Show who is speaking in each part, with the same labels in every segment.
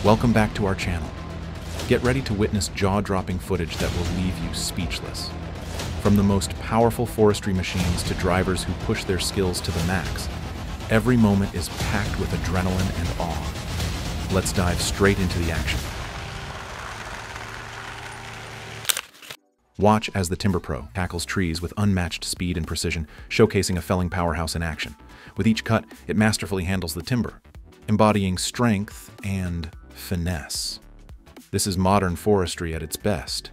Speaker 1: Welcome back to our channel. Get ready to witness jaw-dropping footage that will leave you speechless. From the most powerful forestry machines to drivers who push their skills to the max, every moment is packed with adrenaline and awe. Let's dive straight into the action. Watch as the Timber Pro tackles trees with unmatched speed and precision, showcasing a felling powerhouse in action. With each cut, it masterfully handles the timber, embodying strength and finesse. This is modern forestry at its best.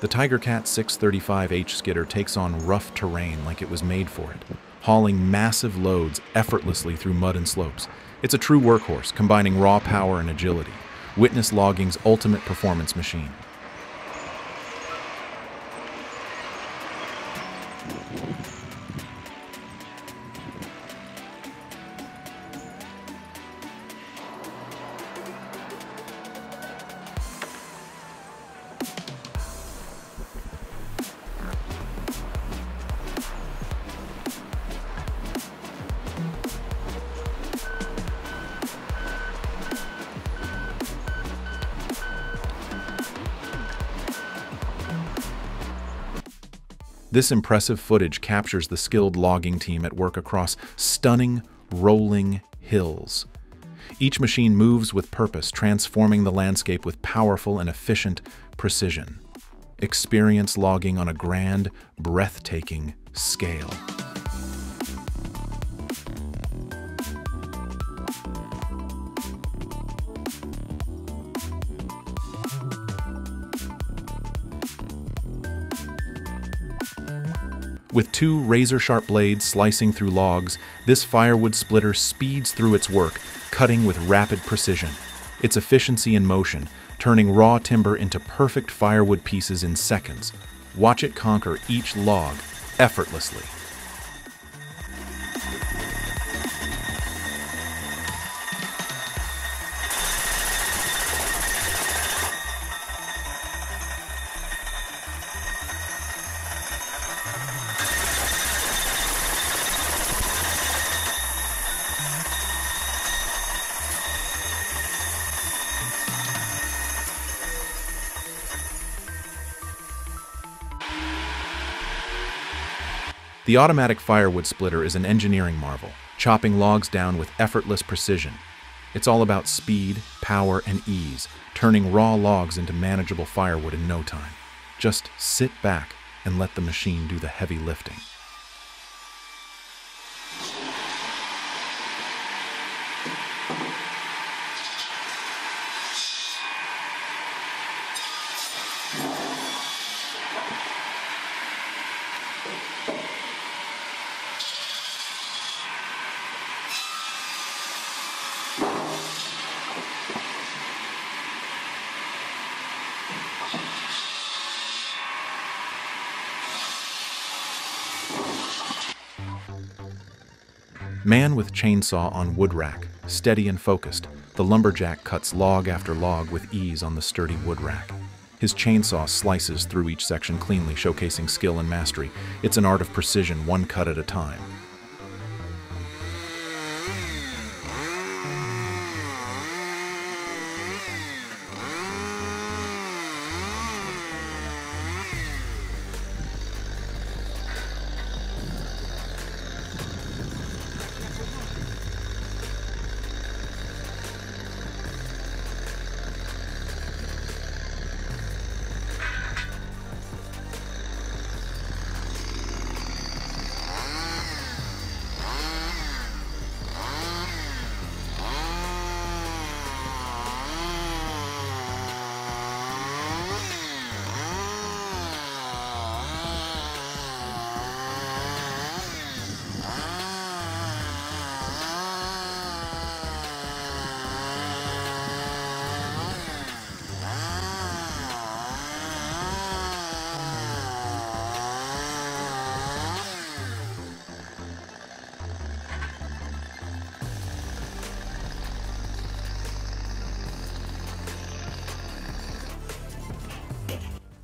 Speaker 1: The Tigercat 635H skidder takes on rough terrain like it was made for it, hauling massive loads effortlessly through mud and slopes. It's a true workhorse, combining raw power and agility. Witness logging's ultimate performance machine. This impressive footage captures the skilled logging team at work across stunning, rolling hills. Each machine moves with purpose, transforming the landscape with powerful and efficient precision. Experience logging on a grand, breathtaking scale. With two razor-sharp blades slicing through logs, this firewood splitter speeds through its work, cutting with rapid precision. Its efficiency in motion, turning raw timber into perfect firewood pieces in seconds. Watch it conquer each log effortlessly. The automatic firewood splitter is an engineering marvel, chopping logs down with effortless precision. It's all about speed, power, and ease, turning raw logs into manageable firewood in no time. Just sit back and let the machine do the heavy lifting. Man with chainsaw on wood rack, steady and focused, the lumberjack cuts log after log with ease on the sturdy wood rack. His chainsaw slices through each section cleanly, showcasing skill and mastery. It's an art of precision, one cut at a time.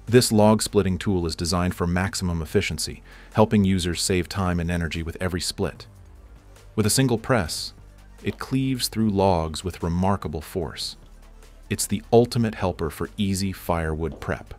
Speaker 1: This log-splitting tool is designed for maximum efficiency, helping users save time and energy with every split. With a single press, it cleaves through logs with remarkable force. It's the ultimate helper for easy firewood prep.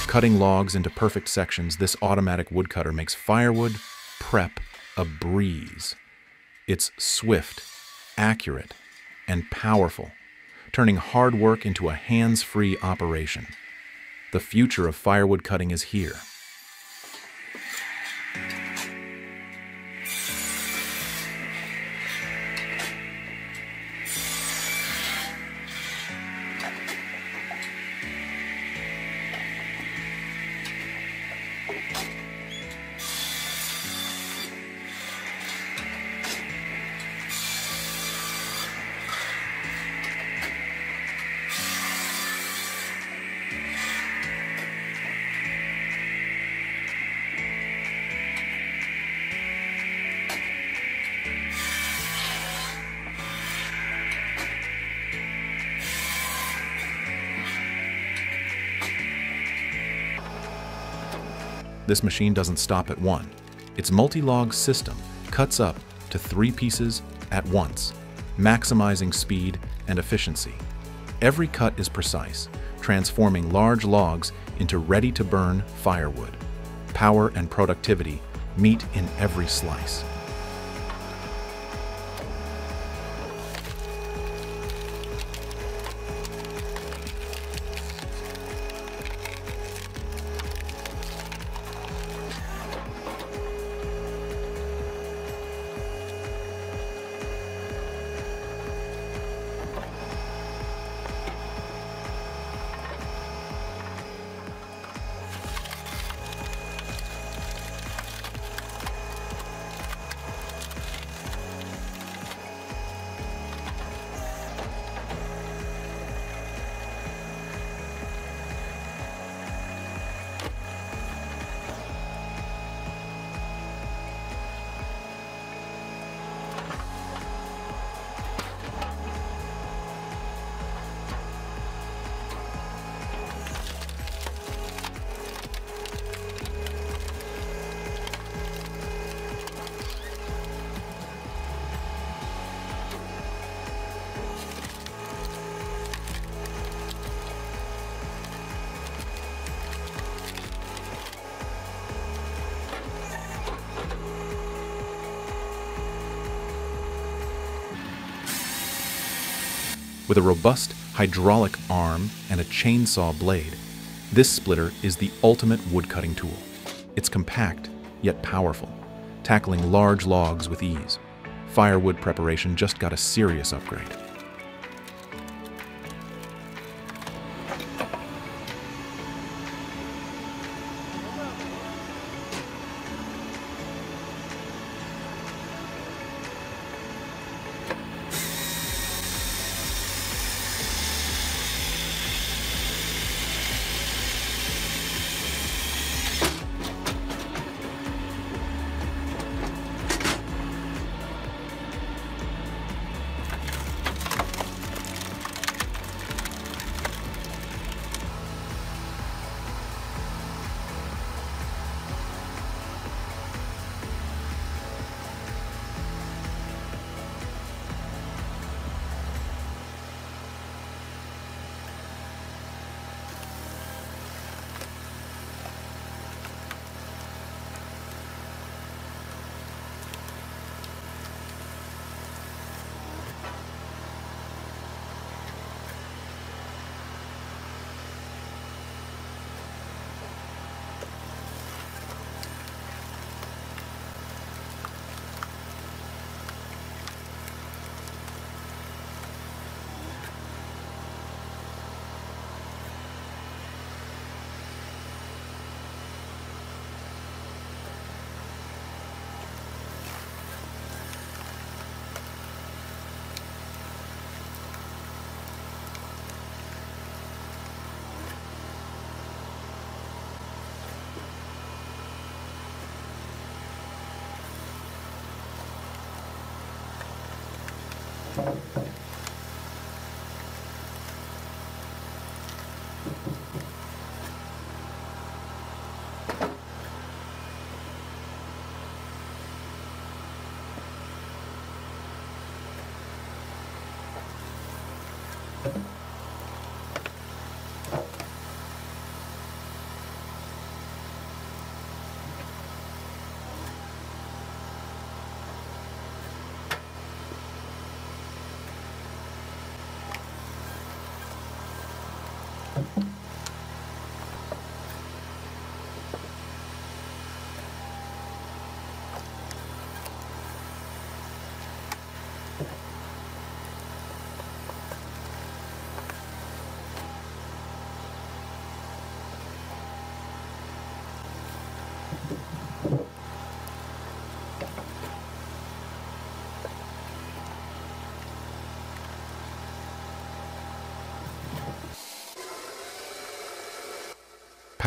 Speaker 1: Cutting logs into perfect sections, this automatic woodcutter makes firewood prep a breeze. It's swift, accurate, and powerful, turning hard work into a hands-free operation. The future of firewood cutting is here. This machine doesn't stop at one. Its multi-log system cuts up to 3 pieces at once, maximizing speed and efficiency. Every cut is precise, transforming large logs into ready-to-burn firewood. Power and productivity meet in every slice. With a robust hydraulic arm and a chainsaw blade, this splitter is the ultimate woodcutting tool. It's compact, yet powerful, tackling large logs with ease. Firewood preparation just got a serious upgrade.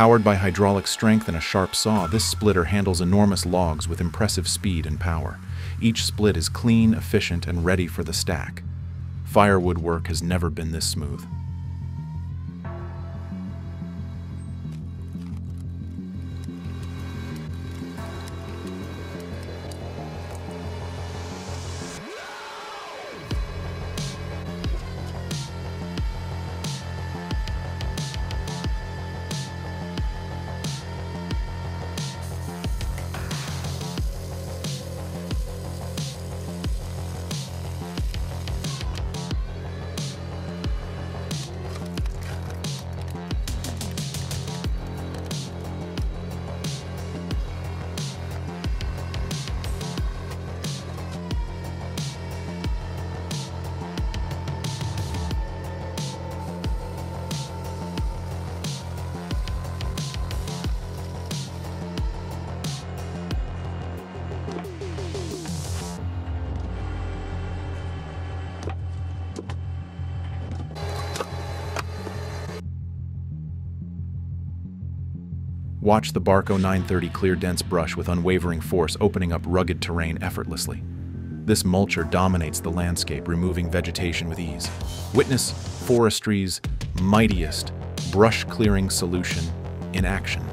Speaker 1: Powered by hydraulic strength and a sharp saw, this splitter handles enormous logs with impressive speed and power. Each split is clean, efficient, and ready for the stack. Firewood work has never been this smooth. Watch the Barco 930 clear dense brush with unwavering force, opening up rugged terrain effortlessly. This mulcher dominates the landscape, removing vegetation with ease. Witness forestry's mightiest brush-clearing solution in action.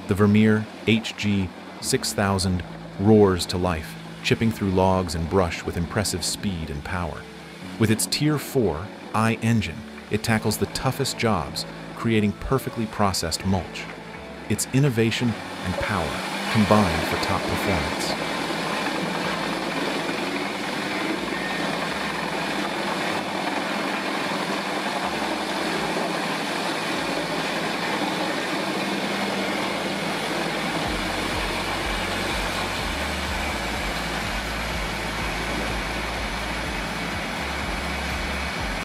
Speaker 1: The Vermeer HG 6000 roars to life, chipping through logs and brush with impressive speed and power. With its Tier 4 I-engine, it tackles the toughest jobs, creating perfectly processed mulch. Its innovation and power combined for top performance.